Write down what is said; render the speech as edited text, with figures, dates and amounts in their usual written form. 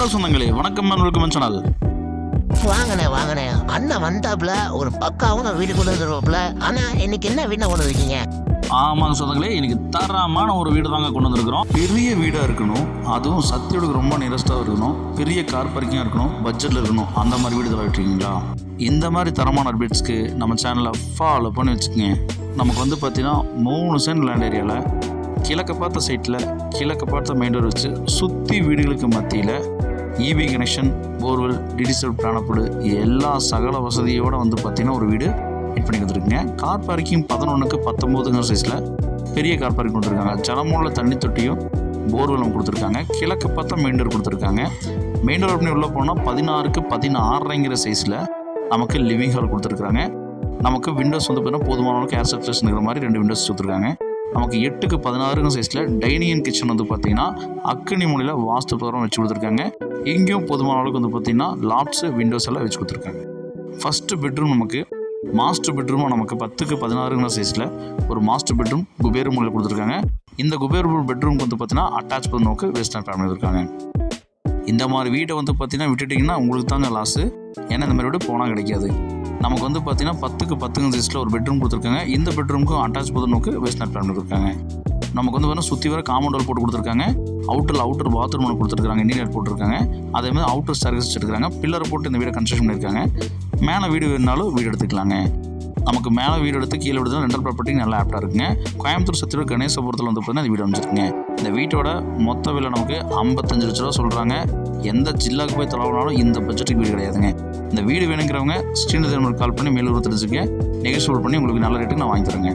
Hello சொந்தங்களே, வணக்கம் welcome channel. வாங்கண்ணே அண்ணன் வந்தாப்புல ஒரு பக்காவும் வீடு கொண்டு வந்துருவாப்புல. ஆனா இன்னைக்கு என்ன வீடு கொண்டு வந்திருக்கீங்க? ஆமாங்க சொந்தங்களே, இன்னைக்கு தரமான ஒரு வீடு தாங்க கொண்டு வந்திருக்கிறோம். பெரிய வீடாக இருக்கணும், அதுவும் சத்தியோடு ரொம்ப நியரஸ்டாக இருக்கணும், பெரிய கார் பார்க்கிங்காக இருக்கணும், பட்ஜெட்டில் இருக்கணும். அந்த மாதிரி வீடு இதெல்லாம் விட்டுருக்கீங்களா? இந்த மாதிரி தரமான அப்டேட்ஸ்க்கு நம்ம சேனலை ஃபாலோ பண்ணி வச்சுக்கோங்க. நமக்கு பார்த்தீங்கன்னா 3 சென்ட் லேண்ட் ஏரியாவில் கிழக்க பார்த்த சைட்டில் கிழக்க பார்த்த மெயின் டோர் வச்சு சுற்றி வீடுகளுக்கு மத்தியில் இபி கனெக்ஷன், போர்வெல், டிடிசல் பிளானப்படு எல்லா சகல வசதியோடு பார்த்தீங்கன்னா ஒரு வீடு ஹிட் பண்ணி கொடுத்துருக்குங்க. கார் பார்க்கிங் 11க்கு 19 சைஸில் பெரிய கார் பார்க்கிங் கொடுத்துருக்காங்க. ஜலமூலில் தண்ணி தொட்டியும் போர்வெல்லும் கொடுத்துருக்காங்க. கிழக்கு பார்த்தா மெயின் டோர் கொடுத்துருக்காங்க. மெயின் டோர் பண்ணி உள்ளே போனால் 16க்கு 16.5 சைஸில் நமக்கு லிவிங் ஹால் கொடுத்துருக்காங்க. நமக்கு விண்டோஸ் பார்த்தீங்கன்னா போதுமான அளவுக்கு ஏர் சர்க்குலேஷன் இருக்கிற மாதிரி 2 விண்டோஸ் கொடுத்துருக்காங்க. நமக்கு 8க்கு 16 சைஸில் டைனிங் கிச்சன் பார்த்தீங்கன்னா அக்கினி மூலையில் வாஸ்து பிரகாரம் வச்சு கொடுத்துருக்காங்க. இங்கேயும் போதுமான அளவுக்கு பார்த்தீங்கன்னா லாப்ட்ஸு, விண்டோஸ் எல்லாம் வச்சு கொடுத்துருக்காங்க. ஃபஸ்ட்டு பெட்ரூம் நமக்கு மாஸ்டர் பெட்ரூமாக நமக்கு 10க்கு 16 சைஸில் ஒரு மாஸ்டர் பெட்ரூம் குபேர் மூலையில் கொடுத்துருக்காங்க. இந்த குபேர் பெட்ரூம்க்கு பார்த்தீங்கன்னா அட்டாச் பண்ண நோக்கு வெஸ்டர்ன் ஃபேமிலி இருக்காங்க. இந்த மாதிரி வீட்டை பார்த்தீங்கன்னா விட்டுட்டிங்கன்னா உங்களுக்கு தாங்க லாஸு. ஏன்னா இந்த மாதிரி வீடு போனால் கிடைக்காது. நமக்கு பார்த்தீங்கன்னா 10க்கு 10 சைஸில் ஒரு பெட்ரூம் கொடுத்துருக்காங்க. இந்த பெட்ரூமுக்கும் அட்டாச் பண்ண நோக்கு வெஸ்டர்ன் ஃபேமிலி இருக்காங்க. நமக்கு பார்த்தீங்கன்னா சுற்றி வர காம்பவுண்ட் வால் போட்டு கொடுத்துருக்காங்க. அவுட்டர் பாத்ரூம் ஒன்று கொடுத்துருக்காங்க, இன்டீரியர் போட்டிருக்காங்க. அதேமாதிரி அவுட்டர் சர்வீஸ் எடுக்கிறாங்க. பில்லரை போட்டு இந்த வீடை கன்ஸ்ட்ரக்ஷன் பண்ணியிருக்காங்க. மேலே வீடு வேணுனாலும் வீடு எடுத்துக்கலாங்க. நமக்கு மேலே வீடு எடுத்து கீழே எடுத்து ரெண்டல் ப்ராப்பர்ட்டி நல்லா ஆப்டாக இருக்குங்க. கோயம்புத்தூர் சத்தியோட கணேசபுரத்தில் பார்த்தீங்கன்னா இந்த வீடு அமைச்சிருக்குங்க. இந்த வீட்டோட மொத்த விலை நமக்கு 55 லட்ச ரூபா சொல்கிறாங்க. எந்த ஜில்லாவுக்கு போய் தொலைவினாலும் இந்த பட்ஜெட்டுக்கு வீடு கிடையாதுங்க. இந்த வீடு வேணுங்கிறவங்க ஸ்க்ரீன் நம்பருக்கு கால் பண்ணி மேலூர் தெரிஞ்சுக்க நெகோசியபிள் பண்ணி உங்களுக்கு நல்ல ரேட்டுக்கு நான் வாங்கி தரேங்க.